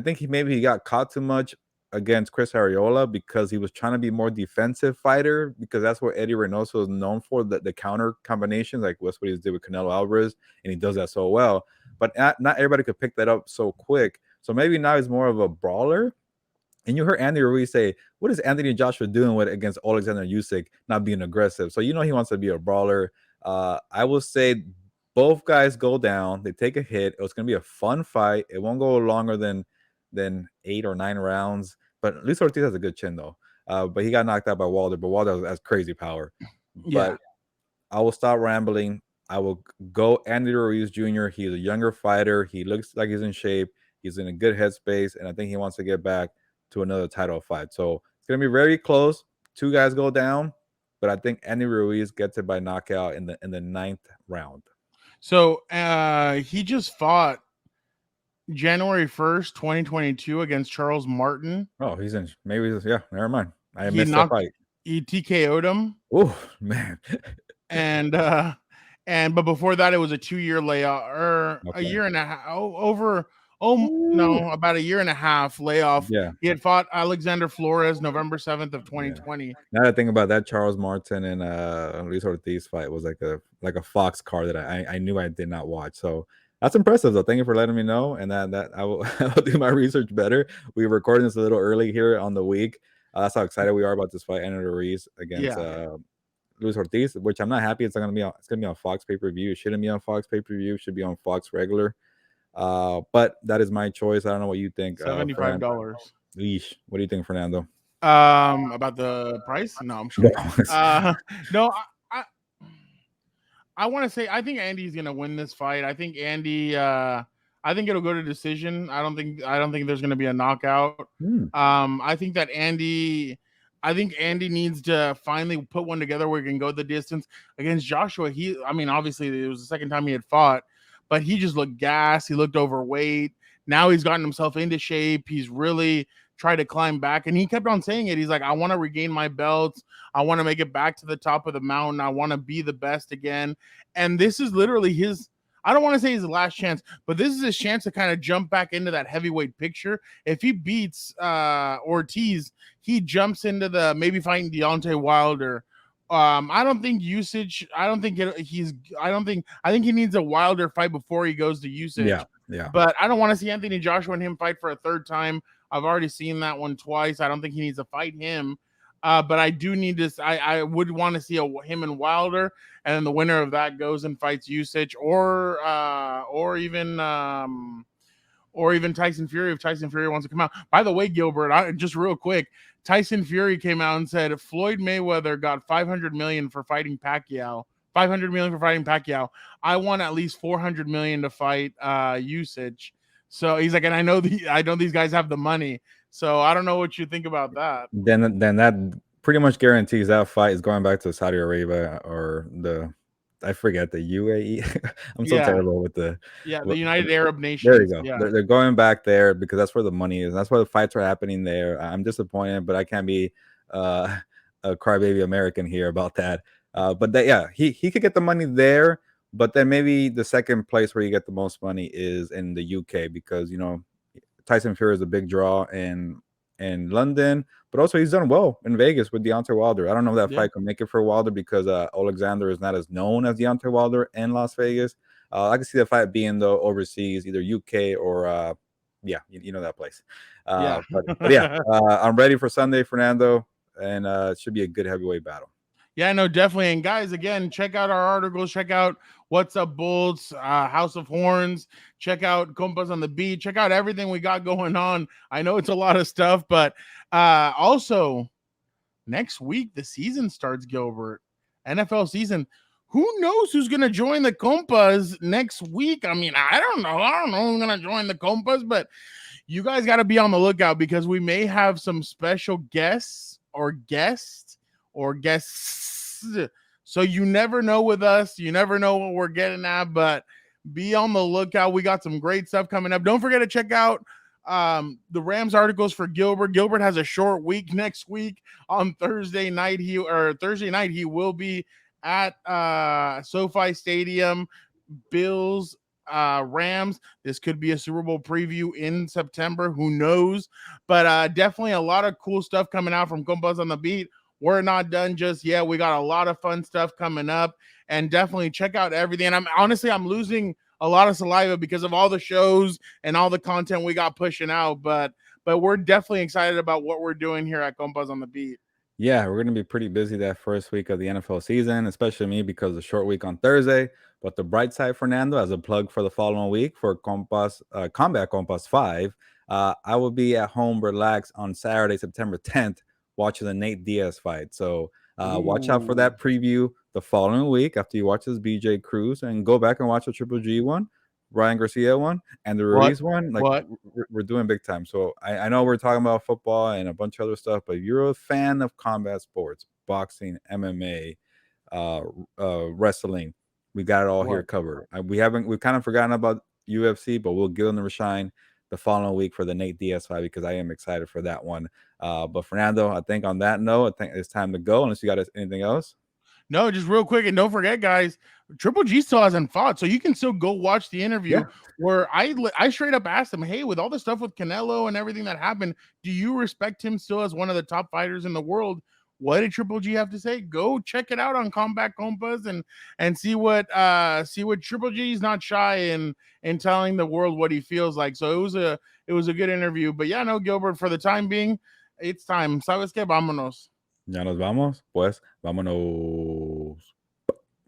think he got caught too much against Chris Arreola because he was trying to be more defensive fighter, because that's what Eddie Reynoso is known for, the counter combinations, like that's what he did with Canelo Alvarez, and he does that so well. But not everybody could pick that up so quick. So maybe now he's more of a brawler. And you heard Andy Ruiz say, what is Anthony Joshua doing with against Alexander Usyk, not being aggressive? So he wants to be a brawler. I will say both guys go down. They take a hit. It's going to be a fun fight. It won't go longer than 8 or 9 rounds. But Luis Ortiz has a good chin, though. But he got knocked out by Wilder. But Wilder has crazy power. Yeah. But I will stop rambling. I will go Andy Ruiz Jr. He's a younger fighter. He looks like he's in shape. He's in a good headspace. And I think he wants to get back to another title fight. So it's going to be very close. 2 guys go down. But I think Andy Ruiz gets it by knockout in the 9th round. So he just fought January 1st, 2022 against Charles Martin. Oh, he's in. Maybe never mind. I He missed the fight. He TKO'd him. Oh, man. But before that, it was a 2-year layoff, or a year and a half, about a year and a half layoff. Yeah. He had fought Alexander Flores November 7th of 2020. Yeah. Now that I think about that, Charles Martin and Luis Ortiz fight was like a Fox card that I knew I did not watch. So that's impressive, though. Thank you for letting me know, and that I will do my research better. We were recording this a little early here on the week. That's how excited we are about this fight, Andy Ruiz against Luis Ortiz, which I'm not happy it's gonna be on Fox pay-per-view. It shouldn't be on Fox pay-per-view. It should be on Fox regular. But that is my choice. I don't know what you think. $75. Leash. What do you think, Fernando? About the price? No, I'm sure. No, I want to say I think Andy's gonna win this fight. I think Andy. I think it'll go to decision. I don't think there's gonna be a knockout. I think that Andy. I think Andy needs to finally put one together where he can go the distance against Joshua. Obviously it was the second time he had fought, but he just looked gassed. He looked overweight. Now he's gotten himself into shape. He's really tried to climb back, and he kept on saying it. He's like, I want to regain my belts. I want to make it back to the top of the mountain. I want to be the best again. And this is literally his, I don't want to say his last chance, but this is his chance to kind of jump back into that heavyweight picture. If he beats Ortiz, he jumps into the maybe fighting Deontay Wilder. I think he needs a Wilder fight before he goes to Usage. Yeah. But I don't want to see Anthony Joshua and him fight for a third time. I've already seen that one twice. I don't think he needs to fight him. But I do need this. I would want to see him and Wilder, and then the winner of that goes and fights Usage or even Tyson Fury if Tyson Fury wants to come out. By the way, Gilbert, just real quick, Tyson Fury came out and said Floyd Mayweather got $500 million for fighting Pacquiao. $500 million for fighting Pacquiao. I want at least $400 million to fight Usage. So he's like, and I know these guys have the money. So I don't know what you think about that. Then that pretty much guarantees that fight is going back to Saudi Arabia or I forget, the UAE. I'm so terrible with the United Arab Nations. There you go. Yeah. They're going back there because that's where the money is. That's where the fights are happening there. I'm disappointed, but I can't be a crybaby American here about that. He could get the money there, but then maybe the second place where you get the most money is in the UK because Tyson Fury is a big draw in London, but also he's done well in Vegas with Deontay Wilder. I don't know if that fight can make it for Wilder because Alexander is not as known as Deontay Wilder in Las Vegas. I can see the fight being though overseas, either UK or you know that place. I'm ready for Sunday, Fernando, and it should be a good heavyweight battle. Yeah, no, definitely. And guys, again, check out our articles. Check out What's Up Bulls, House of Horns. Check out Compas on the Beat. Check out everything we got going on. I know it's a lot of stuff, but also next week the season starts, Gilbert. NFL season. Who knows who's going to join the Compas next week? I mean, I don't know. Who's going to join the Compas, but you guys got to be on the lookout because we may have some special guests. So you never know with us. You never know what we're getting at, but be on the lookout. We got some great stuff coming up. Don't forget to check out the Rams articles for Gilbert. Gilbert has a short week next week. On Thursday night he will be at SoFi Stadium. Bills Rams. This could be a Super Bowl preview in September. Who knows? But definitely a lot of cool stuff coming out from Compas on the Beat. We're not done just yet. We got a lot of fun stuff coming up, and definitely check out everything. And I'm losing a lot of saliva because of all the shows and all the content we got pushing out. But we're definitely excited about what we're doing here at Compas on the Beat. Yeah, we're going to be pretty busy that first week of the NFL season, especially me because of the short week on Thursday. But the bright side, Fernando, as a plug for the following week for Compas, Combat Compas 5, I will be at home relaxed on Saturday, September 10th, watching the Nate Diaz fight. So watch out for that preview the following week after you watch this BJ Cruz, and go back and watch the Triple G one, Ryan Garcia one, and the Ruiz one. Like, we're doing big time. So I know we're talking about football and a bunch of other stuff, but if you're a fan of combat sports, boxing, MMA, wrestling, we got it all here covered. We've kind of forgotten about UFC, but we'll give them the shine the following week for the Nate Diaz fight, because I am excited for that one. But Fernando, I think on that note, I think it's time to go, unless you got anything else. No, just real quick, and don't forget, guys, Triple G still hasn't fought, so you can still go watch the interview where I straight up asked him, hey, with all the stuff with Canelo and everything that happened, do you respect him still as one of the top fighters in the world? What did Triple G have to say? Go check it out on Combat Compas and see what Triple G's not shy in telling the world what he feels like. So it was a good interview. But yeah, no, Gilbert, for the time being, it's time. ¿Sabes qué? Vámonos. Ya nos vamos, pues vámonos.